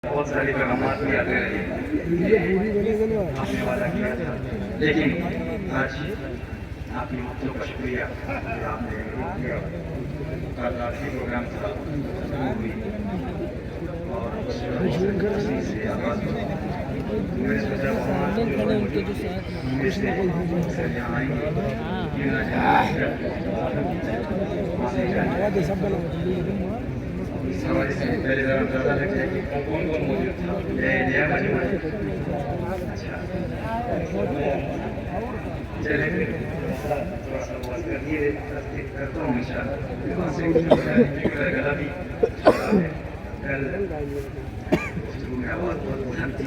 بہت سارے پیغامات بھی آتے رہے آنے والا کیا تھا، لیکن آج آپ کی مختلف کا شکریہ کہ آپ نے کیا کل آخری پروگرام تھا ہوئی اور اس سے آغاز ہوا۔ میں نے سوچا وہاں میں سے یہاں آئیں گے کیوں نہ جائیں ہمارے سے پہلے ذرا اندازہ لگ جائے کہ کون کون موجود تھا، نیا مجموعہ ہے۔ اچھا چلے پھر تھوڑا سا آواز کر دیے تصدیق کرتا ہوں انشاءاللہ۔ وہاں سے گلا بھی کل گفتگو میں آواز بہت بلند تھی،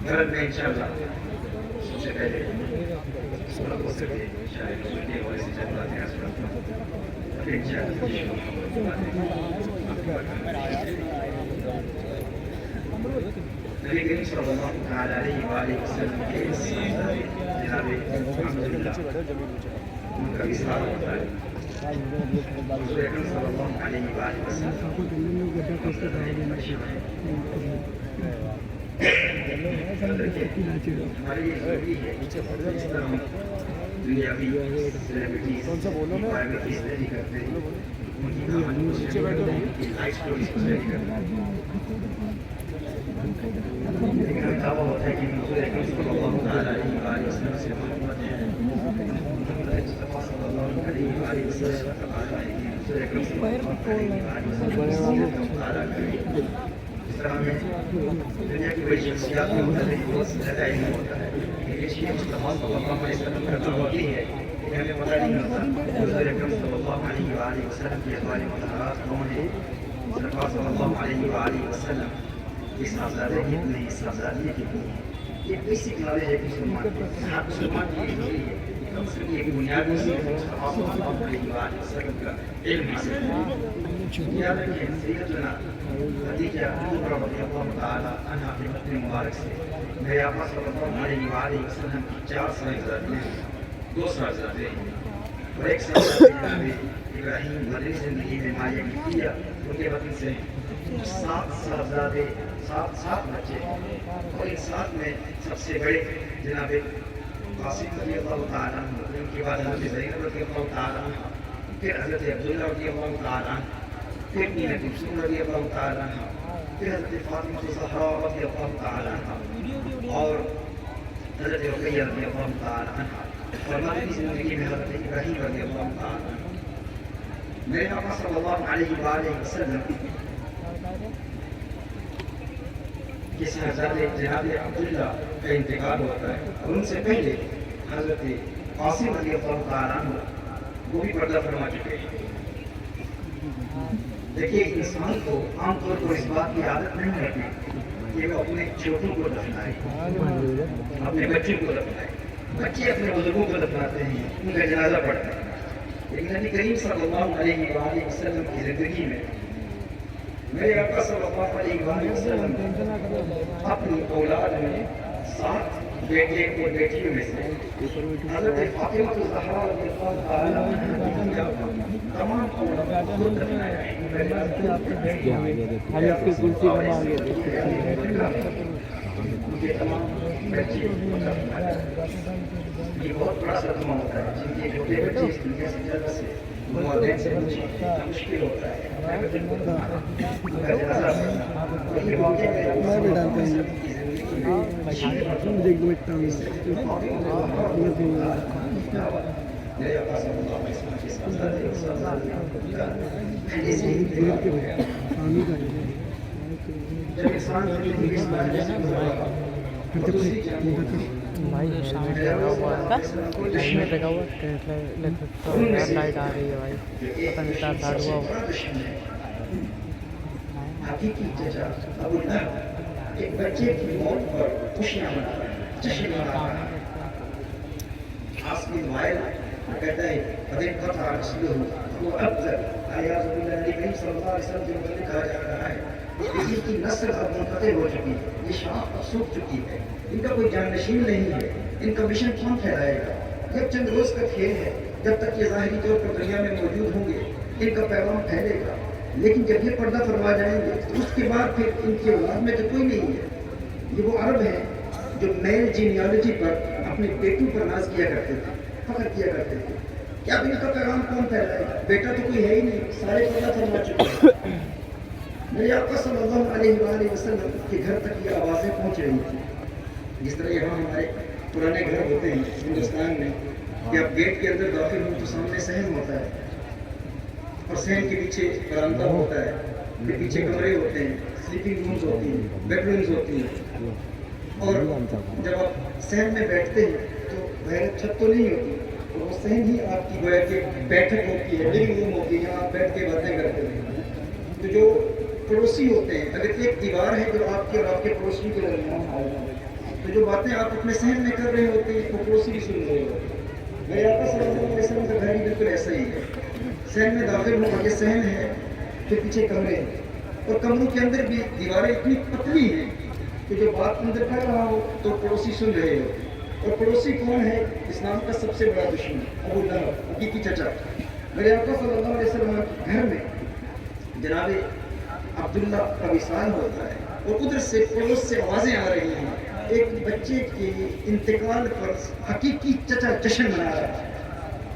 گھر میں انشاءاللہ سب سے پہلے سورہ ہو سکے شاید سننے والے سے چند باتیں عرض کرتا ہوں، پھر انشاءاللہ نبی کریم صلی اللہ تعالی علیہ وآلہ وسلم کے جناب عبداللہ ان کا وصال ہوتا ہے۔ حضور اکرم صلی اللہ علیہ وآلہ وسلم ہماری یہ ضروری ہے اس طرح دنیاوی سیلیبریٹیز پرائیویٹ اسٹڈی کرتے ہیں، ان کی کہانی کو اسٹڈی کرتے ہیں، ان کی لائف سٹوریز کو اسٹڈی کرتے ہیں، لیکن ہمیں دعویٰ ہوتا ہے کہ حضور اکرم صلی اللہ تعالی علیہ وآلہ وسلم سے محبت ہے، مصطفیٰ صلی اللہ علیہ وآلہ وسلم کا تعالیٰ ہے کہ حضور اکرم صلی اللہ علیہ وآلہ وسلم کی سیرت کا مطالعہ کریں۔ اس طرح ہمیں دنیا کی بڑی شخصیات میں متعلق بہت زیادہ علم ہوتا ہے، لیکن مصطفیٰ صلی اللہ علیہ وسلم کا دعویٰ یہ ہے کہ ہمیں پتہ نہیں ہوتا حضور اکرم صلی اللہ علیہ وآلہ وسلم کی اقوال مطہرات کون ہیں، مصطفیٰ صلی اللہ علیہ وآلہ وسلم کی صاحبزادے کتنے ہیں، صاحبزادیاں کتنی ہیں۔ یہ بیسک نالج ہے مسلمان کی، ہر مسلمان کی یہ ضروری ہے کم سے کم ایک بنیادی مصطفیٰ صلی اللہ علیہ وآلہ وسلم کا علم حاصل ہے۔ یاد رکھیں سیدتنا خدیجہ کبریٰ رضی اللہ تعالی عنہا کے خط مبارک سے میرے آقا صلی اللہ علیہ وآلہ وسلم کی 4 صاحبزادیاں ہیں، 2 صاحبزادے ہیں اور ایک صاحبزادے جناب ابراہیم مدنی زندگی میں مایا کیا ان کے وطن سے 7 صاحبزادے 7 بچے، اور ان 7 میں سب سے بڑے جناب قاسم رضی اللہ تعالیٰ عنہ، ان کے بعد حضرت زینب رضی اللہ تعالیٰ عنہ، پھر حضرت عبداللہ رضی اللہ تعالیٰ عنہ، پھر ابن کلثوم رضی اللہ تعالیٰ عنہ، پھر حضرت فاطمہ الزہرا رضی اللہ تعالیٰ عنہ، اور حضرت رقیہ رضی اللہ تعالیٰ عنہ، اور مدنی زندگی میں حضرت ابراہیم رضی اللہ تعالیٰ عنہ۔ میرے آقا صلی اللہ علیہ وآلہ وسلم کے صاحبزادے جناب عبداللہ کا انتقال ہوتا ہے، اور ان سے پہلے حضرت قاسم رضی اللہ تعالیٰ عنہ وہ بھی پردہ فرما چکے ہیں۔ دیکھیے انسان کو عام طور پر اس بات کی عادت نہیں رہتی کہ وہ اپنے چھوٹوں کو دفنائے، اپنے بچوں کو دفنائے۔ بچے اپنے بزرگوں کو دفناتے ہیں، ان کا جنازہ پڑھتے ہیں، لیکن نبی کریم صلی اللہ علیہ وآلہ وسلم کی زندگی میں میرے آقا صلی اللہ علیہ وآلہ وسلم اپنی اولاد میں 7 بیٹے اور بیٹیوں میں سے حضرت فاطمہ الزہرا رضی اللہ تعالیٰ عنہا تمام اولاد کو دفنایا ہے۔ یہ بہت بڑا صدمہ ہوتا ہے، جن کے چھوٹے بچے اس دنیا سے جلد سے والدین سے مشکل ہوتا ہے۔ جب انسان بھائی یہ شام لگا ہوا تھا، میں لگا ہوا لائٹ آ رہی ہے بھائی، پتہ نہیں کیا اسٹارٹ ہوا ہوا۔ حقیقی چچا ابو لہب ایک بچے کی موت پر خوشیاں منا رہا ہے، جشن منا رہا ہے۔ حاسب وائل کہتا ہے قدیم قطع رسولہ وہ ابتر علیہ رسول اللہ کریم صلی اللہ علیہ وسلم جو مطلب کہا جا رہا ہے کہ ان کی نسل اب منقطع ہو چکی ہے، یہ شاخ اب سوکھ چکی ہے، ان کا کوئی جانشین نہیں ہے، ان کا مشن کون پھیلائے گا؟ یہ چند روز کا کھیل ہے، جب تک یہ ظاہری طور پر دنیا میں موجود ہوں گے ان کا پیغام پھیلے گا. لیکن جب یہ پردہ فرما جائیں گے تو اس کے بعد پھر ان کی اولاد میں تو کوئی نہیں ہے. یہ وہ عرب ہیں جو میل جینیالوجی پر اپنے بیٹوں پر ناز کیا کرتے تھے, فخر کیا کرتے تھے کہ اب ان کا پیغام کون پھیلائے گا, بیٹا تو کوئی ہے ہی نہیں, سارے پردہ فرما چکے ہیں. میرے آقا صلی اللہ علیہ وآلہ وسلم کے گھر تک یہ آوازیں پہنچ رہی تھیں. جس طرح یہاں ہمارے پرانے گھر ہوتے ہیں ہندوستان میں کہ آپ گیٹ کے اندر داخل ہوں تو سامنے صحن ہوتا ہے اور صحن کے پیچھے برآمدہ ہوتا ہے, پھر پیچھے کمرے ہوتے ہیں, سلیپنگ رومز ہوتی ہیں, بیڈ رومز ہوتی ہیں. اور جب آپ صحن میں بیٹھتے ہیں تو بغیر چھت تو نہیں ہوتی, تو وہ صحن ہی آپ کی گویا کہ بیٹھک ہوتی ہے, لونگ روم ہوتی ہے, جہاں آپ بیٹھ کے باتیں کرتے ہیں. تو جو پڑوسی ہوتے ہیں, اگر ایک دیوار ہے جو آپ کے اور آپ کے پڑوسی کے درمیان ہے, تو جو باتیں آپ اپنے صحن میں کر رہے ہوتے ہیں وہ پڑوسی بھی سن رہے ہوتے ہیں. میرے آقا صلی اللہ علیہ وسلم کا گھر بالکل ایسا ہی ہے. صحن میں داخل ہوں, آگے صحن ہے, پھر پیچھے کمرے ہیں, اور کمروں کے اندر بھی دیواریں اتنی پتلی ہیں کہ جو بات اندر کر رہا ہو تو پڑوسی سن رہے ہو. اور پڑوسی کون ہے؟ اسلام کا سب سے بڑا دشمن ابو لہب, حقیقی چچا. میرے آقا صلی اللہ علیہ وسلم کے گھر میں جناب عبداللہ کا وصال ہوتا ہے اور ادھر سے پڑوس سے آوازیں آ رہی ہیں, ایک بچے کے انتقال پر حقیقی چچا جشن منا رہا ہے.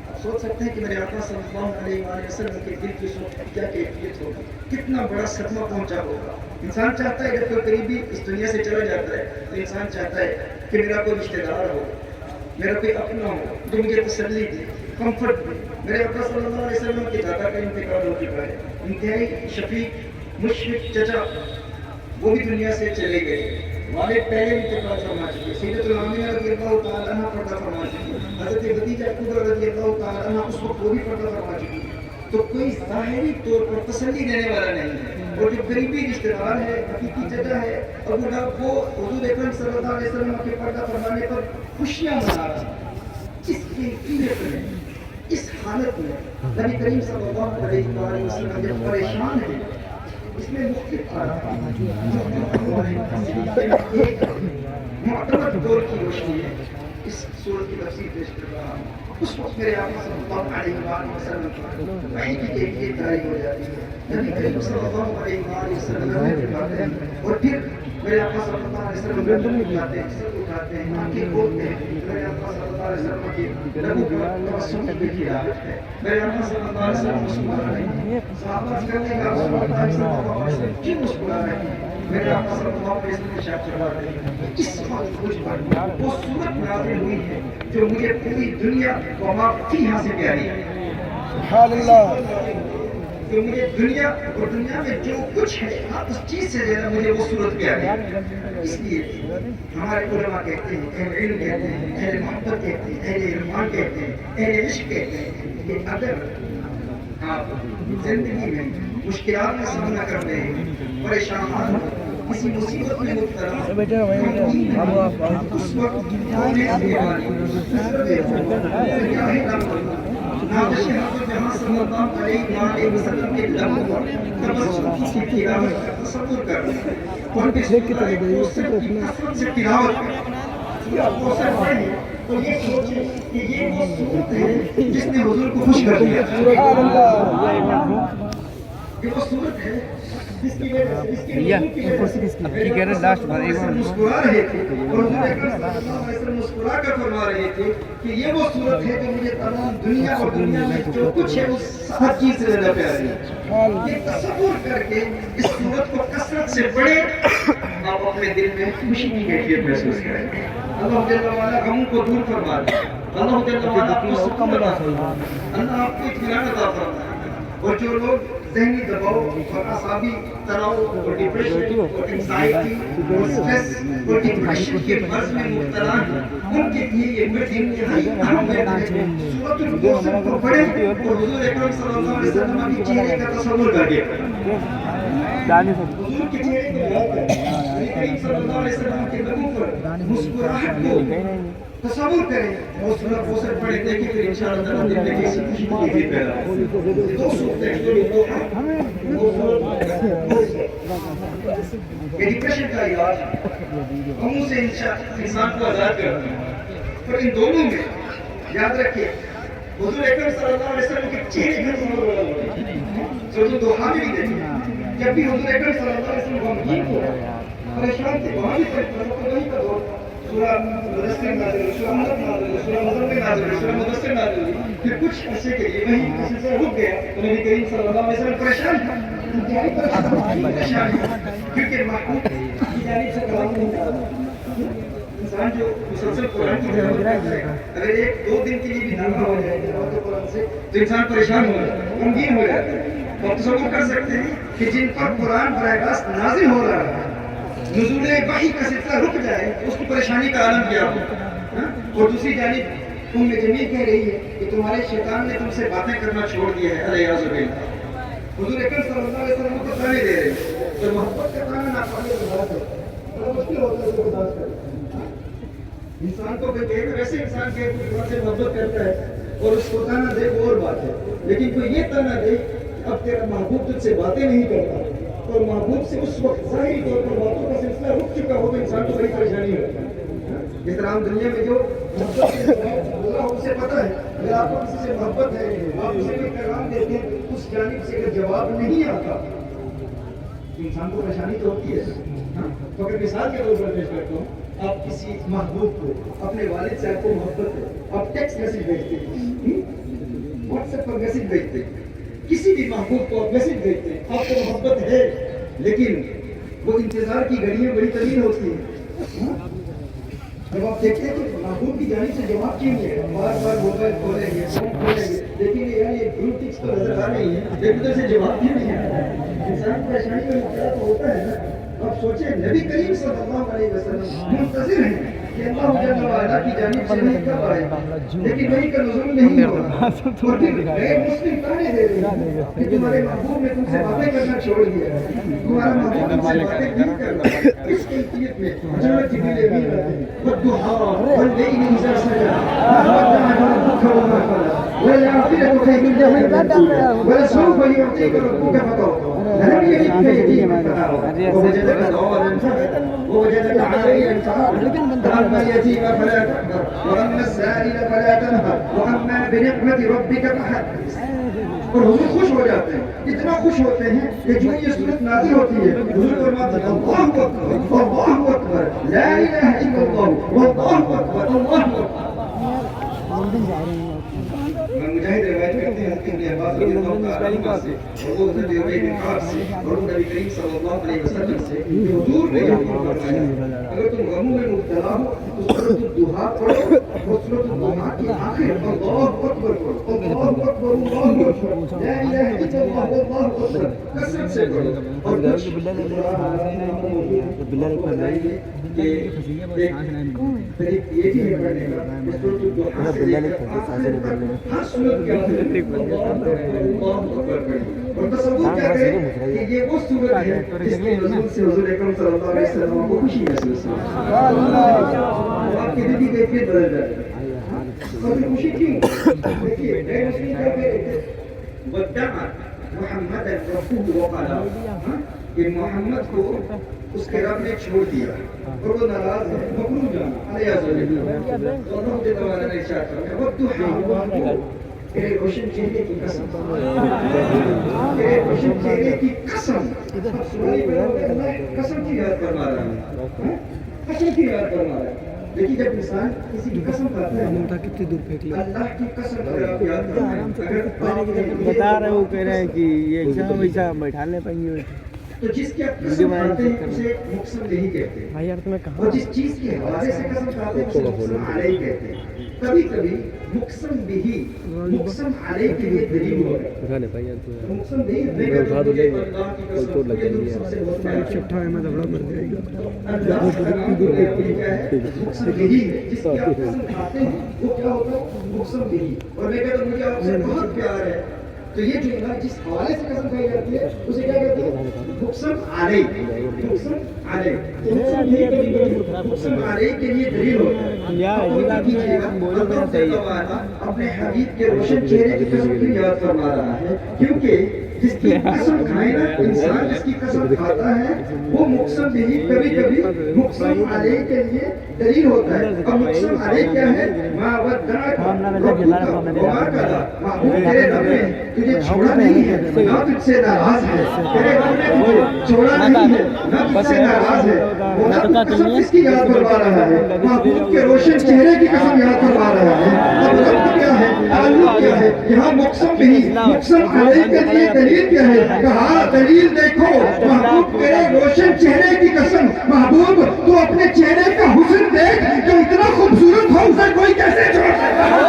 آپ سوچ سکتے ہیں کہ میرے آقا صلی اللہ علیہ وآلہ وسلم کے دل کی سوچ کیا کیفیت ہوگی, کتنا بڑا صدمہ پہنچا ہوگا. انسان چاہتا ہے جب کوئی قریبی اس دنیا سے چلا جاتا ہے تو انسان چاہتا ہے کہ میرا کوئی رشتہ دار ہو, میرا کوئی اپنا ہو جو مجھے تسلی دے, کمفرٹ دے. میرے آقا صلی اللہ علیہ وسلم کے دادا کا انتقال ہو چکا ہے, انتہائی شفیق مشفق چچا وہ بھی دنیا سے چلے گئے. والد پہلے انتقال فرما چکے, سیدۃ العامنہ رضی اللہ تعالیٰ عنہ پردہ فرما چکی, حضرت خدیجہ کبریٰ رضی اللہ تعالیٰ عنہ اس وقت وہ بھی پردہ فرما چکی. تو کوئی ظاہری طور پر تسلی دینے والا نہیں ہے, اور جو قریبی رشتہ دار ہے, حقیقی چچا ہے, ابو لہب وہ حضور اکرم صلی اللہ علیہ وسلم کے پردہ فرمانے پر خوشیاں منا رہا ہے. اس کیفیت میں, اس حالت میں نبی کریم صلی اللہ علیہ وآلہ وسلم جب پریشان ہے, اس میں مختلف معتبر دور کی روشنی ہے. اس سورت کی تفسیر پیش کر رہا ہوں. اس وقت میرے آقا صلی اللہ علیہ وآلہ وسلم وحی کی کیفیت جاری ہو جاتی ہے. نبی کریم صلی اللہ علیہ وآلہ وسلم فرماتے ہیں, اور پھر میرے آقا صلی اللہ علیہ وسلم گردن اٹھاتے ہیں, سر اٹھاتے ہیں, آنکھیں کھولتے ہیں. میرے آقا صلی اللہ علیہ وسلم کی لبوں پر تبسم کی کھلاوٹ ہے. میرے آقا صلی اللہ علیہ وسلم مسکرا رہے ہیں. صحابہ کرنے کا رسول اللہ صلی اللہ علیہ وسلم کیوں مسکرا رہے ہیں؟ میرے آقا صلی اللہ علیہ وسلم ارشاد فرما رہے ہیں, اس وقت مجھ پر وہ صورت نازل ہوئی ہے جو مجھے پوری دنیا وما فیہا سے پیاری ہے. سبحان اللہ. جو مجھے دنیا اور دنیا میں جو کچھ ہے اس چیز سے زیادہ مجھے وہ صورت پیاری ہے. اس لیے ہمارے علماء کہتے ہیں, اہل علم کہتے ہیں, اہل محبت کہتے ہیں, اہل عرفان کہتے ہیں, اہل عشق کہتے ہیں کہ اگر آپ زندگی میں مشکلات کا سامنا کر رہے ہیں, پریشان کسی مصیبت میں مبتلا, اس وقت جہاں صلی اللہ علیہ وسلم کے لبوں پر تبسم کی تلاوت کا تصور کر رہے ہیں, اور کثرت سے تلاوت کریں یا کوثر پڑھیں, تو یہ سوچیں کہ یہ وہ صورت ہے جس نے حضور کو خوش کر دیا. یہ وہ صورت ہے جس کی وجہ سے, جس کی کہہ رہے لاسٹ بار مسکرا رہے تھے, اور حضور اکرم صلی اللہ علیہ وسلم مسکرا کر فرما رہے تھے کہ یہ وہ صورت ہے جو مجھے تمام دنیا اور دنیا میں جو کچھ ہے اس ہر چیز سے زیادہ پیاری ہے. یہ تصور کر کے اس صورت کو کثرت سے پڑھیں, آپ اپنے دل میں خوشی کی کیفیت محسوس کریں. اللہ جل وعلا غموں کو دور فرما دے, اللہ جل وعلا آپ کو سکون عطا فرما دے, اللہ آپ کو اطمینان عطا فرما دے. اور جو لوگ ذہنی دباؤ اور اعصابی تناؤ اور ڈپریشن اور انزائٹی اور اسٹریس اور ڈپریشن کے مرض میں مبتلا ہیں, ان کے لیے یہ مرض انتہائی اہم ہے. سورۃ الکوثر کو پڑھیں اور حضور اکرم صلی اللہ علیہ وسلم کے چہرے کا تصور کر کے حضور کے چہرے کو یاد کریں, کریم صلی اللہ علیہ وسلم کے لبوں پر مسکراہٹ کو تصور کریں, اور سورۃ کوثر پڑھیں, دیکھیں پھر انشاءاللہ تعالیٰ دل میں کیسی خوشی کی کیفیت پیدا ہوگی. دو صورتیں یہ ڈپریشن کا علاج غموں سے انسان کو آزاد کرتا ہے, پر ان دونوں میں یاد رکھیں حضور اکرم صلی اللہ علیہ وسلم کے چہرے پر سورۃ القلم ہوتی ہے. سورۃ الضحیٰ میں بھی دیکھیں جب بھی حضور اکرم صلی اللہ علیہ وسلم غمگین ہو پریشان تھے وہاں بھی وہی کا دور سورہ مدثر نازل ہوئی, سورہ علق نازل ہوئی, سورہ مزمل نازل ہوئی, سورہ مدثر نازل ہوئی. پھر کچھ عرصے کے لیے وہی کا سلسلہ رک گیا تو نبی کریم صلی اللہ علیہ وسلم پریشان تھا, انتہائی پریشان تھا کیونکہ محبوب کی جانب سے کلام نہیں تھا. انسان جو مسلسل قرآن کی تلاوت کرتا ہے اگر ایک دو دن کے لیے بھی ناراض ہو جائے تلاوت قرآن سے تو انسان پریشان ہو جاتا ہے, غمگین ہو جاتا ہے. تو آپ تصور کر سکتے ہیں کہ جن پر قرآن براہ راست نازل ہو رہا ہے نزول وحی کا سلسلہ رک جائے اس کی پریشانی کا عالم کیا ہو. اور دوسری جانب ام جمیل کہہ رہی ہے کہ تمہارے شیطان نے تم سے باتیں کرنا چھوڑ دیا ہے علیہ باللہ. حضور اکرم صلی اللہ علیہ وسلم کو تانے دے رہے ہیں تو محبت کا تانا ناقابل برداشت ہے, بڑا مشکل ہوتا ہے اس کو برداشت کرنا. انسان کو کوئی کہے ویسے انسان کے خدا سے محبت کرتا ہے اور اس کو تانا دے وہ اور بات ہے, لیکن کوئی یہ تانا دے اب تیرا محبوب تجھ سے باتیں نہیں کرتا اور محبوب سے اس وقت ظاہری طور پر باتوں کا سلسلہ رک چکا ہو تو انسان کو بڑی پریشانی ہوتی ہے. جس طرح ہم دنیا میں جو محبت اللہ اسے پتہ ہے اگر آپ کو کسی سے محبت ہے آپ اسے کوئی پیغام دیتے ہیں اس جانب سے اگر جواب نہیں آتا تو انسان کو پریشانی تو ہوتی ہے. تو اگر مثال کے طور پر پیش کرتا ہوں, آپ کسی محبوب کو اپنے والد سے آپ کو محبت ہے, آپ ٹیکسٹ میسج بھیجتے ہیں, واٹس ایپ پر میسج بھیجتے ہیں, کسی بھی محبوب کو آپ میسج بھیجتے ہیں آپ کو محبت ہے لیکن وہ انتظار کی گھڑیاں بڑی طویل ہوتی ہیں. جب آپ دیکھتے ہیں کہ محبوب کی جانب سے جواب کیوں نہیں ہے, بار بار موبائل کھولیں گے فون کھولیں گے لیکن یہ بلو ٹکس تو نظر آ رہی ہے لیکن ادھر سے جواب کیوں نہیں ہے, انسان پریشانی کا مبتلا تو ہوتا ہے نا. آپ سوچیں نبی کریم صلی اللہ علیہ وسلم منتظر ہیں کہ اللہ جل وعلا کی جانب سے نہیں کب آئے لیکن وہی کا نزول نہیں ہو رہا اور پھر غیر مسلم تانے دے رہے ہیں کہ تمہارے محبوب نے تم سے باتیں کرنا چھوڑ دیا ہے, تمہارا محبوب تم سے باتیں نہیں کرنا. اس کیفیت میں حضرت جبریل امین آتے ہیں والضحیٰ واللیل اذا سجى ما ودعك ربك وما قلى وللآخرة خير لك من الأولى ولسوف يعطيك ربك فترضى ألم يجدك يتيما فآوى ووجدك ضالا فهدى ووجدك عائلا فأغنى فأما اليتيم فلا تقهر وأما السائل فلا تنهر وأما بنعمة ربك فحدث. اور حضور خوش ہو جاتے ہیں, اتنا خوش ہوتے ہیں کہ جو یہ صورت نازل ہوتی ہے حضور فرماتے ہیں اللہ اکبر اللہ اکبر لا الہ الا اللہ واللہ اکبر اللہ اکبر. مجاہد روایت کرتے ہیں ابن عباس رضی اللہ عنہ سے اور وہ حضرت ابی بن کعب سے اور نبی کریم صلی اللہ علیہ وسلم سے کہ حضور نے یہ فرمایا اگر تم غموں میں مبتلا ہو تو سورۃ الضحیٰ پڑھو اور سورۃ الضحیٰ کی آخر اللہ اکبر پڑھو, اللہ اکبر اللہ اکبر لا الہ الا اللہ واللہ اکبر کثرت سے پڑھو. اور کچھ بلال فرمائیے کہ طریق یہ بھی ہے پڑھنے کا سورۃ الضحیٰ سے لے کر آخر تک ہر سورت کے آخر اللہ اکبر پڑھیں اور تصور کیا کریں کہ یہ وہ سورت ہے جس کے نزول سے حضور اکرم صلی اللہ علیہ وسلم کو خوشی محسوس ہوئی, آپ کی دل کی کیفیت بدل جائے. اور خوشی کیوں دیکھیے غیر مسلم کیا کہہ رہے تھے ودع محمد ربه وقال کہ محمد کو اس کے رب نے چھوڑ دیا اور وہ ناراض ہے مکروہ جانا علیہ وسلم. اور ہم جب ہمارا ارشاد کرتے ہیں ودع تیرے روشن چہرے کی قسم تیرے روشن چہرے کی قسم. قسم کی یاد فرما رہا ہے, قسم کی یاد فرما رہا ہے. دیکھیے جب انسان کسی کی قسم کھاتا ہے کتنی دور پھینک لیا اللہ کی قسم اگر آپ یاد کریں بتا رہے وہ کہہ رہے ہیں کہ یہ ایسا ویسا بیٹھا لے پائیں گے تو جس کی آپ قسم کھاتے ہیں اسے مقسم نہیں کہتے بھائی یار تمہیں کہاں اور جس چیز کے حوالے سے قسم کھاتے ہیں اسے مقسم علیہ کہتے ہیں. کبھی کبھی مقسم بھی مقسم علیہ کے لیے دلیل ہوتا ہے. اٹھا لے بھائی یار تو مقسم نہیں اٹھا دو لے اللہ کی قسم چوٹ لگ جائے گی چھٹا ہے میں دبڑا مر جائے گا. مقسم بھی جس کی آپ قسم کھاتے ہیں وہ کیا ہوتا ہے مقسم بھی. اور میں کہتا ہوں مجھے آپ سے بہت پیار ہے تو یہ جملہ جس حوالے سے قسم کھائی جاتی ہے اسے کیا کہتے ہیں مقسم علیہ. مقسم علیہ مقسم علیہ کے لیے دلیل ہوتا ہے. اپنے حبیب کے روشن چہرے کی قسم کی یاد فرما رہا ہے کیونکہ جس کی قسم کھائے نا انسان، جس کی قسم کھاتا ہے وہ مقسم بھی کبھی کبھی مقسم علیہ کے لیے دلیل ہوتا ہے. اب مقسم علیہ کیا ہے؟ ما ودعک ربک وما قلی. محبوب تیرے رب نے تجھے چھوڑا نہیں ہے، نہ تجھ سے ناراض ہے. تیرے رب نے تجھے چھوڑا نہیں ہے، نہ تجھ سے ناراض ہے. وہ قسم کس کی یاد کروا رہا ہے؟ محبوب کے روشن چہرے کی قسم یاد کروا رہا ہے. اب رب کیا ہے؟ تعلق کیا ہے؟ یہاں مقسم بھی مقسم علیہ کے لیے دلیل کیا ہے؟ کہا دلیل دیکھو محبوب تیرے روشن چہرے کی قسم. محبوب تو اپنے چہرے کا حسن دیکھ جو اتنا خوبصورت ہو اسے کوئی کیسے چھوڑ سکتا ہے؟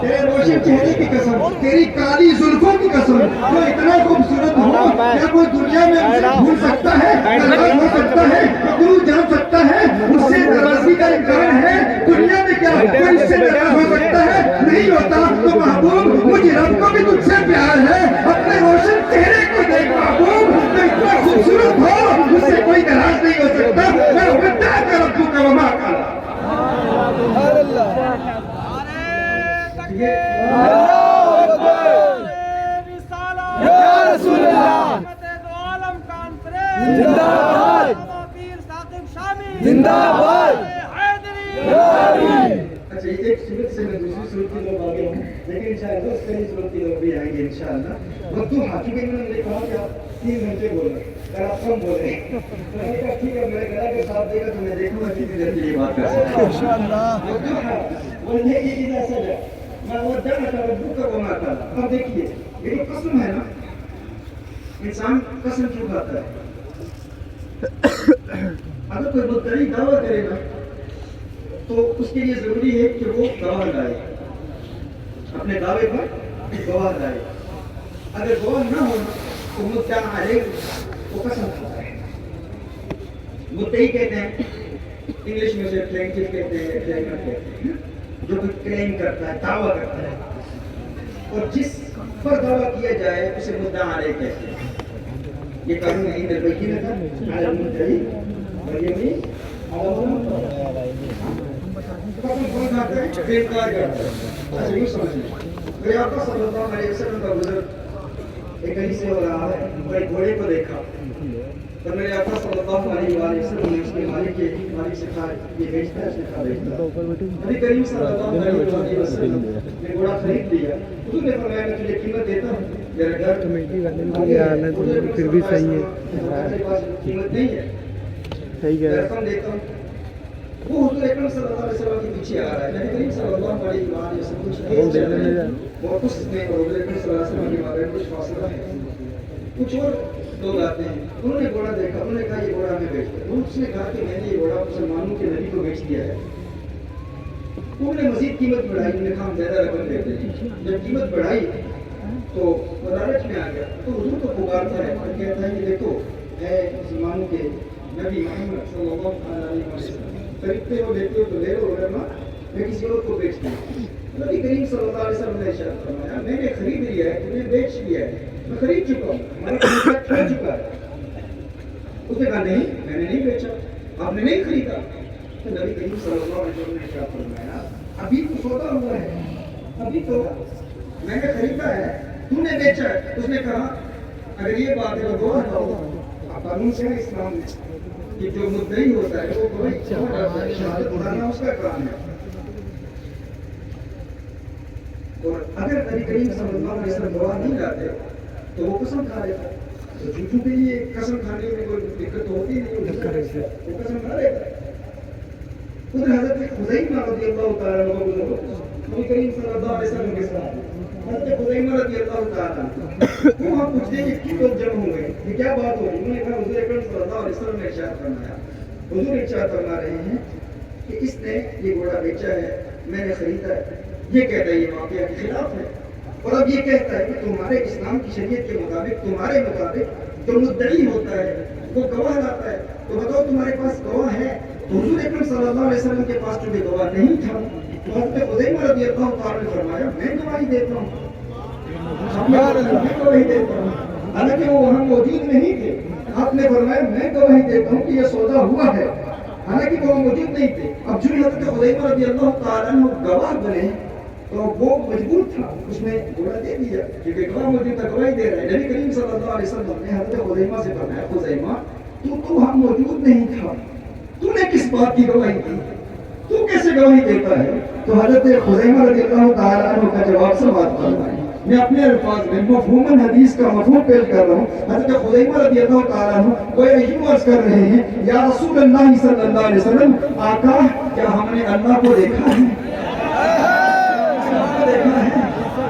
تیرے روشن چہرے کی قسم، تیری کالی زلفوں کی قسم جو اتنا خوبصورت ہو کیا کوئی دنیا میں اسے بھول سکتا ہے؟ ناراض ہو سکتا ہے؟ تو جان سکتا ہے اس سے ناراضی کا امکان ہے؟ دنیا میں کیا کوئی اس سے ناراض ہو سکتا ہے؟ نہیں ہوتا. تو محبوب مجھے رب کو بھی تجھ سے پیار ہے. اپنے روشن چہرے کو دیکھ محبوب جو اتنا خوبصورت ہو اس سے کوئی ناراض نہیں ہو سکتا. میں ودعک ربک وما قلی. اچھا ایک صورت سے میں دوسری صورت کی طرف آگے ہوں، لیکن انشاءاللہ اس پہلی صورت کی طرف بھی آئیں گے انشاءاللہ. وضوحا چونکہ انہوں نے کہا کہ آپ 3 گھنٹے بول رہے ہیں اگر آپ کم بول رہے ہیں تو میں نے کہا ٹھیک ہے، میں نے کہا کہ صاحب دے گا تو میں دیکھوں گا کتنی دیر کے لیے بات کر سکتا ہوں انشاءاللہ. وضوحا بولنے کی اذا سجا ما ودعک ربک وما قلی. اب دیکھیے یہ جو قسم ہے نا، انسان قسم کیوں کھاتا ہے؟ اگر کوئی مدعی دعویٰ کرے گا تو اس کے لیے ضروری ہے کہ وہ گواہ لائے، اپنے دعوے پر گواہ لائے. اگر گواہ نہ ہو تو مدعا علیہ وہ قسم کھاتا ہے. مدعی کہتے ہیں انگلش میں سے پلینٹف کہتے ہیں، کلیمر کہتے ہیں، جو کوئی کلیم کرتا ہے، دعویٰ کرتا ہے. اور جس پر دعویٰ کیا جائے اسے مدعا علیہ کہتے ہیں. یہ قانون ہے عند البینۃ علی المدعی والیمین علی المدعی. قسم کون کھاتا ہے؟ پھر انکار کرتا ہے. اچھا یوں سمجھیں، میرے آقا صلی اللہ علیہ وسلم کا گزر ایک کہیں سے ہو رہا ہے، وہ ایک گھوڑے کو دیکھا اور میرے آقا صلی اللہ علیہ وسلم نے اس کے مالک سے کہا یہ بیچتا ہے؟ اس نے کہا بیچتا ہے. نبی کریم صلی اللہ علیہ وسلم نے گھوڑا خرید لیا. حضور نے فرمایا میں تجھے قیمت دیتا ہوں، میرا گھر پھر بھی صحیح ہے، قیمت نہیں ہے، صحیح ہے. رقم دیتا ہوں. وہ حضور اکرم صلی اللہ علیہ وسلم کے پیچھے آ رہا ہے. نبی کریم صلی اللہ علیہ وسلم کچھ تیز چل رہے ہیں اور اس میں اور حضور اکرم صلی اللہ علیہ وسلم کے مابین کچھ فاصلہ ہے. کچھ اور لوگ آتے ہیں، انہوں نے گھوڑا دیکھا، انہوں نے کہا یہ گھوڑا ہمیں بیچ دو. اس نے کہا کہ میں نے یہ گھوڑا مسلمانوں کے نبی کو بیچ دیا ہے. انہوں نے مزید قیمت بڑھائی، انہوں نے کہا ہم زیادہ رقم دیتے ہیں. جب قیمت بڑھائی تو مدارج میں آ گیا تو حضور کو پکارتا ہے اور کہتا ہے کہ دیکھو اے مسلمانوں کے نبی محمد صلی اللہ علیہ وسلم، خریدتے ہو لیتے ہو تو لے لو، ورنہ میں کسی اور کو بیچ دوں. نبی کریم صلی اللہ علیہ وسلم نے ارشاد فرمایا میں نے خرید لیا ہے، تم نے بیچ لیا ہے، میں خرید چکا ہوں، ہمارا کانٹریکٹ ہو چکا ہے. اس نے کہا نہیں میں نے نہیں بیچا، آپ نے نہیں خریدا. تو نبی کریم صلی اللہ علیہ وسلم نے ارشاد فرمایا ابھی تو سودا ہوا ہے، ابھی تو میں نے خریدا ہے، تم نے بیچا ہے. اس نے کہا اگر یہ بات ہے تو گواہ لاؤ. قانون سے ہے اسلام میں کہ جو مدعی ہوتا ہے وہ گواہی شہادت اٹھانا اس کا کام ہے. اور اگر نبی کریم صلی اللہ علیہ وسلم گواہ نہیں لاتے تو وہ قسم کھا لیتا. تو جھوٹوں کے لیے قسم کھانے میں کوئی دقت ہوتی نہیں، وہ قسم کھا لیتا ہے. خود حضرت خزیمہ رضی اللہ تعالیٰ عنہ کو نبی کریم صلی اللہ علیہ وسلم کے ساتھ حضرت خزیمہ رضی اللہ تعالیٰ عنہ وہ ہم پوچھتے ہیں کہ کیوں لوگ جمع ہو گئے، یہ کیا بات ہو رہی؟ انہوں نے کہا حضور اکرم صلی اللہ علیہ وسلم نے ارشاد فرمایا. حضور ارشاد فرما رہے ہیں کہ اس نے یہ گھوڑا بیچا ہے، میں نے خریدا ہے. یہ کہتا ہے یہ واقعہ کے خلاف ہے اور اب یہ کہتا ہے کہ تمہارے اسلام کی شریعت کے مطابق تمہارے مطابق جو مدعی ہوتا ہے وہ گواہ لاتا ہے. تو بتاؤ تمہارے پاس گواہ ہے؟ تو حضور اکرم صلی اللہ علیہ وسلم کے پاس چونکہ گواہ نہیں تھا تو حضرت خزیمہ رضی اللہ تعالیٰ نے فرمایا میں گواہی دیتا ہوں، میں گواہی دیتا ہوں. حالانکہ وہ وہاں موجود نہیں تھے. آپ نے فرمایا میں گواہی دیتا ہوں کہ یہ سودا ہوا ہے. حالانکہ وہ موجود نہیں تھے. اب جو حضرت خزیمہ رضی اللہ تعالیٰ عنہ گواہ بنے تو وہ مجبور تھا, اس نے گواہ دے دیا کیونکہ گواہ موجود تھا, گواہی دے رہا ہے. نبی کریم صلی اللہ علیہ وسلم نے حضرت خزیمہ سے فرمایا, خزیمہ تو وہاں موجود نہیں تھا, تو نے کس بات کی گواہی دی, تو کیسے گواہی دیتا ہے؟ تو حضرت خزیمہ رضی اللہ تعالیٰ عنہ کا جواب سماعت فرمائیں. میں اپنے الفاظ میں مفہوماً حدیث کا مفہوم پیش کر رہا ہوں. حضرت خزیمہ رضی اللہ تعالیٰ عنہ وہ یوں عرض کر رہے ہیں, یا رسول اللہ صلی اللہ علیہ وسلم, آقا کیا ہم نے اللہ کو دیکھا ہے؟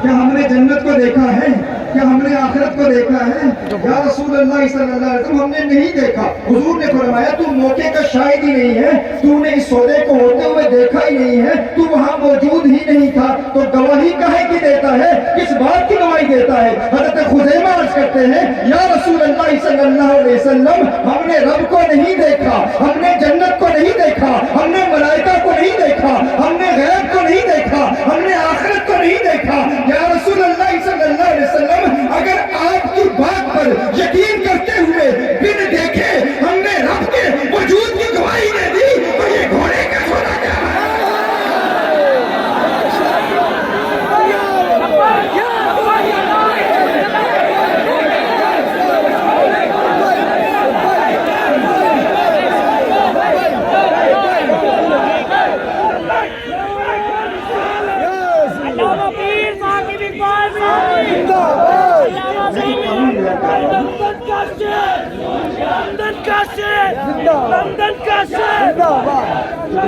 کیا ہم نے جنت کو دیکھا ہے؟ کیا ہم نے آخرت کو دیکھا ہے؟ یا رسول اللہ صلی اللہ علیہ وسلم, ہم نے نہیں دیکھا. حضور نے فرمایا, تو موقع کا شاہد ہی نہیں ہے, تو نے اس سودے کو ہوتے ہوئے دیکھا ہی نہیں ہے, تو وہاں موجود ہی نہیں تھا, تو گواہی کہے کی دیتا ہے, کس بات کی گواہی دیتا ہے؟ حضرت خزیمہ عرض کرتے ہیں, یا رسول اللہ صلی اللہ علیہ وسلم, ہم نے رب کو نہیں دیکھا, ہم نے جنت کو نہیں دیکھا, ہم نے ملائکہ کو نہیں دیکھا, ہم نے غیب کو نہیں دیکھا, ہم نے آخرت کو نہیں دیکھا. یا رسول اللہ صلی اللہ علیہ وسلم, اگر آپ کی بات پر یقین کرتے ہوئے بن دیکھے ہم نے رب کے وجود کی گواہی دے دی, تو یہ گھوڑے کا سودا کیا ہے؟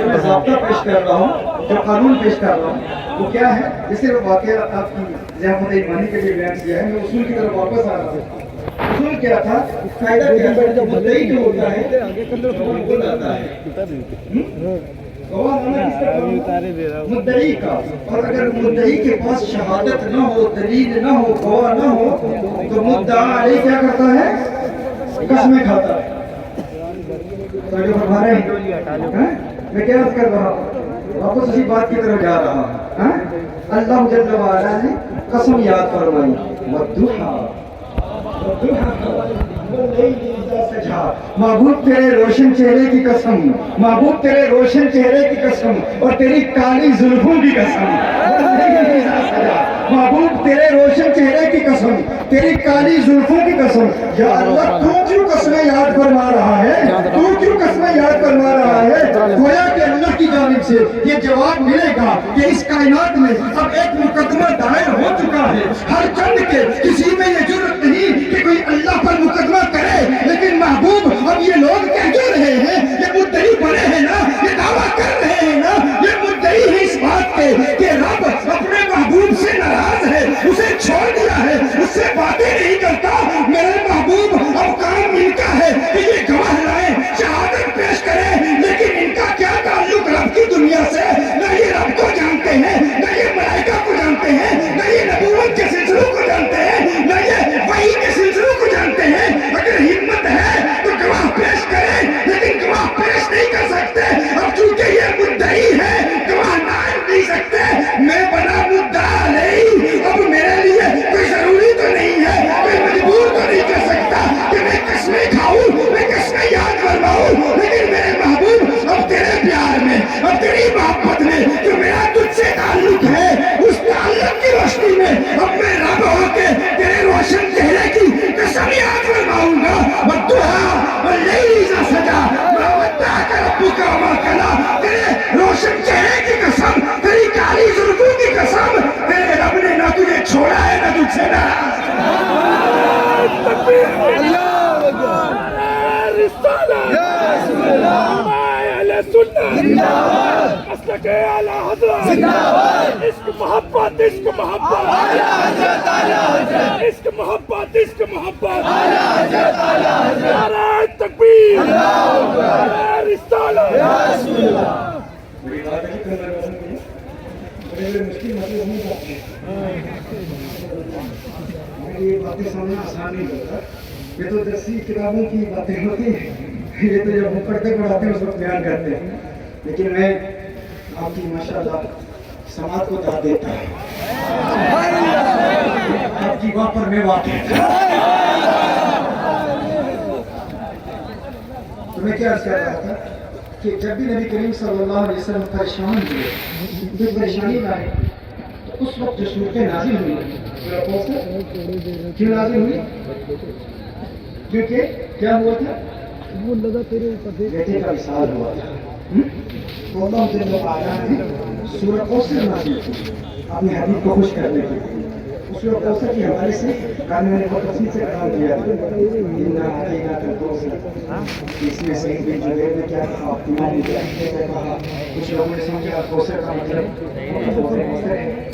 میں ضابطہ پیش کر رہا ہوں, جو قانون پیش کر رہا ہوں وہ کیا ہے, جسے وہ واقعہ آپ کی ذہن ایمانی کے لیے بیان کیا ہے. میں اصول کی طرف واپس آ رہا ہوں. اصول کیا تھا, قاعدہ کیا تھا, جب مدعی جو ہوتا ہے وہ لاتا ہے مدعی کا, اور اگر مدعی کے پاس شہادت نہ ہو, دلیل نہ ہو, گواہ نہ ہو, تو مدعا علیہ کیا کرتا ہے؟ قسمیں کھاتا ہے. میں کیا عرض کر رہا ہوں, واپس اسی بات کی طرف جا رہا ہوں. اللہ جل وعلا نے قسم یاد فرمائی, محبوب تیرے روشن چہرے کی قسم, محبوب تیرے روشن چہرے کی قسم, اور تیری کالی زلفوں کی قسم, محبوب تیرے روشن چہرے کی قسم, تیری کالی زلفوں کی قسم. یا اللہ, تو کیوں قسمیں یاد فرما رہا ہے, تو کیوں قسمیں یاد فرما رہا ہے؟ گویا کہ اللہ کی جانب سے یہ جواب ملے گا کہ اس کائنات میں اب ایک مقدمہ دائر ہو چکا ہے. ہر چند کے کسی میں یہ جرأت نہیں کہ کوئی اللہ پر مقدمہ کرے, لیکن محبوب اب یہ لوگ کہہ جو رہے ہیں, یہ مدعی بڑے ہیں نا, یہ دعویٰ کر رہے ہیں نا, یہ مدعی ہے اس بات کے کہ رب اپنے محبوب سے ناراض ہے, اسے چھوڑ دیا ہے, اس سے باتیں نہیں کرتا. میرے محبوب اب کام ان کا ہے کہ یہ گواہ لائیں, شہادت پیش کریں, لیکن ان کا کیا تعلق رب کی دنیا سے؟ نہ یہ رب کو جانتے ہیں, نہ یہ ملائکہ کو جانتے ہیں, نہ یہ نبوت کے سلسلوں کو جانتے ہیں, نہ یہ وحی کے سلسلوں کو جانتے ہیں. اگر ہمت ہے تو گواہ پیش کریں, لیکن گواہ پیش نہیں کر سکتے. اب چونکہ یہ مدعی ہے, گواہ نہ نہیں سکتے, میں بنا مدعا نہیں. اب میرے لیے کوئی ضروری تو نہیں ہے, کوئی مجبور تو نہیں کر سکتا کہ میں قسمیں کھاؤں, میں قسمیں یاد فرماؤں, لیکن میرے محبوب اب تیرے پیار میں, اب تیری محبت میں جو میرا تجھ سے تعلق ہے, اس تعلق کی روشنی میں اب میں رب ہو کے تیرے روشن چہرے کی قسم یاد فرماؤں گا. والضحیٰ واللیل اذا سجا ما ودعک ربک وما قلی, تیرے روشن چہرے کی قسم, تیری کالی زلفوں کی قسم, تیرے رب نے نہ تجھے چھوڑا ہے نہ تجھ سے ناراض. عشق محبت, عشق محبت, عشق محبت, عشق محبت, نعرہ تکبیر, نعرہ رسالت. یہ باتیں سننا آسان نہیں ہوتا, یہ تو دسی کتابوں کی باتیں ہوتی ہیں, یہ تو جب پڑھتے پڑھاتے ہیں اس وقت بیان کرتے ہیں, لیکن میں آپ کی ماشاءاللہ سماعت کو داد دیتا ہوں. آپ کی بات پر میں واقع تھا. تو میں کیا عرض کر رہا تھا کہ جب بھی نبی کریم صلی اللہ علیہ وسلم پریشان ہوئے، کوئی پریشانی لائے، تو اس وقت جو صورتیں نازل ہوئی کیوں نازل ہوئی؟ کیونکہ کیا ہوا تھا؟ بیٹے کا وصال ہوا تھا۔ تو اللہ جل وعلا نے سورہ کوثر نازل کی اپنی حبیب کو خوش کرنے کے لیے۔ سورہ کوثر کے حوالے سے کل میں نے بہت تفصیل سے بیان کیا تھا، اِنَّا أَعْطَيْنَاكَ الْكَوْثَرَ۔ اس میں سعید بن جبیر نے کیا کہا، امام مجاہد نے کہا، کچھ لوگوں نے سمجھا کوثر کا مطلب کوثر ہے۔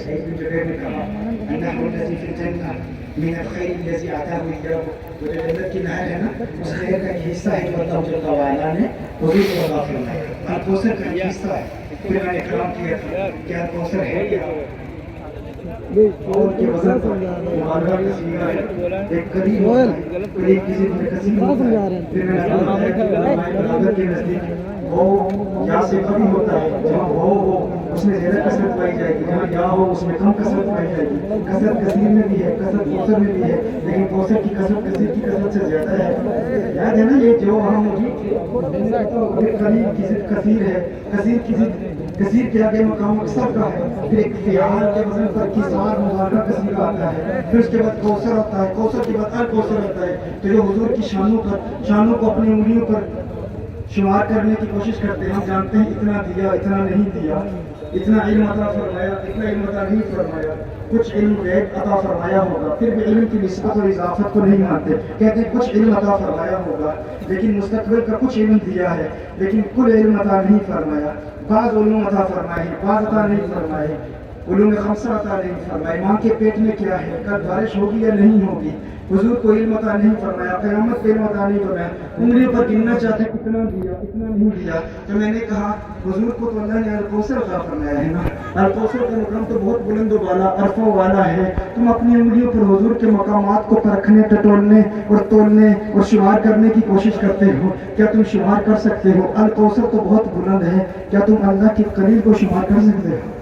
سعید بن جبیر نے کہا انه الذي في الجنه من الخير الذي اعطاه اياه، وہ جو جنت کی نہر ہے نا، اس خیر کا ایک حصہ ہے جو اللہ جل وعلا نے حضور کو عطا فرمایا۔ الکوثر کا ایک حصہ ہے۔ پھر میں نے کلام کیا تھا کیا الکوثر ہے کیا؟ اور کے وزن پر مبالغہ کا صیغہ ہے، ایک قریب ہوتا ہے، قریب کسی پر کثیر ہوتا ہے۔ پھر میں نے کہا ہے کہ علماء بلاغت کے نزدیک وہ یا سے کمی ہوتا ہے، جہاں ہو اس میں زیادہ کثرت پائی جائے گی، جہاں یا ہو اس میں کم کثرت پائی جائے گی۔ کثرت کثیر میں بھی ہے، کثرت کوثر میں بھی ہے، لیکن کوثر کی کثرت کثیر کی کثرت سے زیادہ ہے۔ یاد ہے نا یہ جو ہم قریب کی ضد کثیر ہے، کثیر کی ضد کثیر کے آگے مقام اکثر کا ہے۔ پھر ایک فعال کے وزن پر کثار مبالغہ کثیر آتا ہے، پھر اس کے بعد کوثر آتا ہے، کوثر کے بعد الکوثر آتا ہے۔ تو جو حضور کی شانوں کو اپنی انگلیوں پر شمار کرنے کی کوشش کرتے ہیں، ہم جانتے ہیں اتنا دیا، اتنا نہیں دیا، اتنا علم عطا فرمایا، اتنا علم عطا نہیں فرمایا، کچھ علم غیب عطا فرمایا ہوگا، پھر بھی علم کی نسبت اور اضافت کو نہیں مانتے، کہتے ہیں کچھ علم عطا فرمایا ہوگا لیکن مستقبل کا کچھ علم دیا ہے لیکن کل علم عطا نہیں فرمایا، بعض علوم عطا فرمائے، بعض عطا نہیں فرمائے، علوم خمسہ عطا نہیں فرمائے۔ ماں کے پیٹ میں کیا ہے، کل بارش ہوگی یا نہیں ہوگی، حضور کو علم عطا نہیں فرمایا، قیامت کو علم عطا نہیں فرمایا۔ انگلیوں پر گننا چاہتے کتنا دیا، اتنا نہیں دیا۔ تو میں نے کہا حضور کو تو اللہ نے الکوثر عطا فرمایا ہے نا، الکوثر کا مقام تو بہت بلند و بالا عرفہ والا ہے۔ تم اپنی انگلیوں پر حضور کے مقامات کو پرکھنے، ٹٹولنے اور تولنے اور شمار کرنے کی کوشش کرتے ہو، کیا تم شمار کر سکتے ہو؟ الکوثر تو بہت بلند ہے، کیا تم اللہ کے قریب کو شمار کر سکتے ہو؟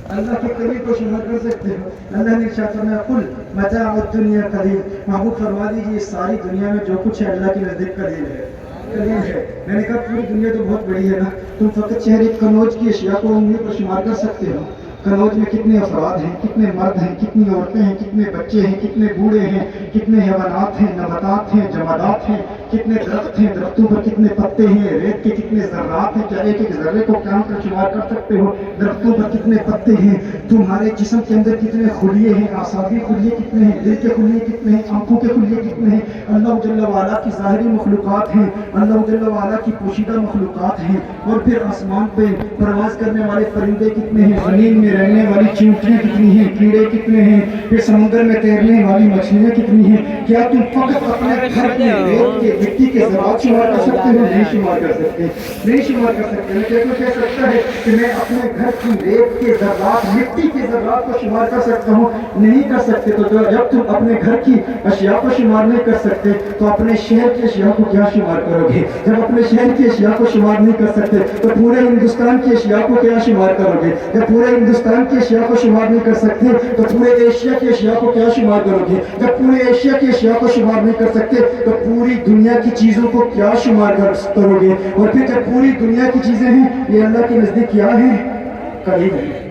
اللہ کے قریب کو شمار کر سکتے ہو؟ اللہ نے ارشاد فرمایا قل متاع الدنیا قلیل، محبوب فرما دیجیے ساری دنیا میں جو کچھ ہے اللہ کے نزدیک قلیل ہے، قلیل ہے۔ میں نے کہا پوری دنیا تو بہت بڑی ہے نا، تم فقط شہر کنوج کی اشیاء کو انگلی پر شمار کر سکتے ہو؟ کنوج میں کتنے افراد ہیں، کتنے مرد ہیں، کتنی عورتیں ہیں، کتنے بچے ہیں، کتنے بوڑھے ہیں، کتنے حیوانات ہیں، نباتات ہیں، جمادات ہیں، کتنے درخت ہیں، درختوں پر کتنے پتے ہیں، ریت کے کتنے ذرات ہیں، کیا ایک ایک ذرے کو کام کر شمار کر سکتے ہو؟ درختوں پر کتنے پتے ہیں، تمہارے جسم کے اندر کتنے خلیے ہیں، اعصابی خلیے کتنے ہیں، دل کے خلیے کتنے ہیں، آنکھوں کے خلیے کتنے ہیں، اللہ جل وعلا کی ظاہری مخلوقات ہیں، اللہ جل وعلا کی پوشیدہ مخلوقات ہیں، اور پھر آسمان پہ پرواز کرنے والے پرندے کتنے ہیں، زمین میں رہنے والی چیونٹیاں کتنی ہیں، کیڑے کتنے ہیں، پھر سمندر میں تیرنے والی مچھلیاں کتنی ہیں؟ کیا تم فقط اپنے گھر کے ریت کے مٹی کے ذرات شمار کر سکتے ہو؟ نہیں شمار کر سکتے، نہیں شمار کر سکتے۔ میں کیا کہہ سکتا ہے کہ میں اپنے گھر کی ریت کے ذرات، مٹی کے ذرات کو شمار کر سکتا ہوں؟ نہیں کر سکتے۔ تو جب تم اپنے گھر کی اشیاء کو شمار نہیں کر سکتے تو اپنے شہر کی اشیاء کو کیا شمار کرو گے؟ جب اپنے شہر کی اشیاء کو شمار نہیں کر سکتے تو پورے ہندوستان کی اشیاء کو کیا شمار کرو گے؟ جب پورے ہندوستان کی اشیاء کو شمار نہیں کر سکتے تو پورے ایشیا کی اشیاء کو کیا شمار کرو گے؟ جب پورے ایشیا کی اشیاء کو شمار نہیں کر سکتے تو پوری دنیا کی چیزوں کو کیا شمار کرو گے؟ اور پھر جب پوری دنیا کی چیزیں ہیں یہ اللہ کے نزدیک کیا ہے؟ قلیل ہے،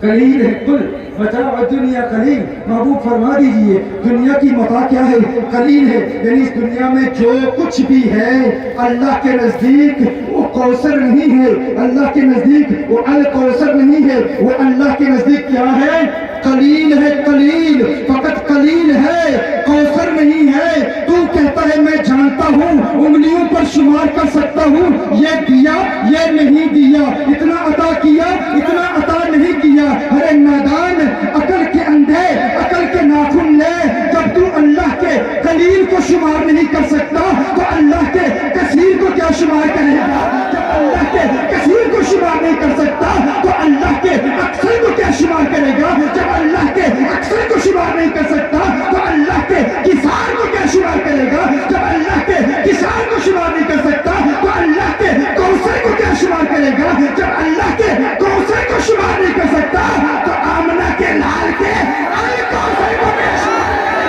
قلیل ہے۔ قل متاع الدنیا قلیل، محبوب فرما دیجئے دنیا کی متاع کیا ہے؟ قلیل ہے۔ یعنی اس دنیا میں جو کچھ بھی ہے اللہ کے نزدیک وہ کوثر نہیں ہے، اللہ کے نزدیک وہ الکوثر نہیں ہے، وہ اللہ کے نزدیک کیا ہے؟ قلیل ہے، قلیل، فقط قلیل ہے، کوثر نہیں ہے۔ تو کہتا ہے میں جانتا ہوں، انگلیوں پر شمار کر سکتا ہوں، یہ دیا یہ نہیں دیا، اتنا عطا کیا اتنا عطا نہیں کیا۔ ارے نادان، عقل کے اندھے، عقل کے ناخن لے، جب تو اللہ کے قلیل کو شمار نہیں کر سکتا تو اللہ کے کثیر کو کیا شمار کرے گا؟ جب اللہ کے کثیر کو شمار نہیں کر سکتا تو اللہ کے اکثر کو کیا شمار کرے گا؟ جب اللہ کے اکثر کو شمار نہیں کر سکتا تو اللہ کے کثار کو کیا شمار کرے گا؟ جب اللہ کے کثار کو شمار نہیں کر سکتا تو اللہ کے کوثر کو کیا شمار کرے گا؟ جب اللہ کے کوثر کو شمار نہیں کر سکتا تو آمنہ کے لال کے الکوثر کو کیا شمار کرے گا؟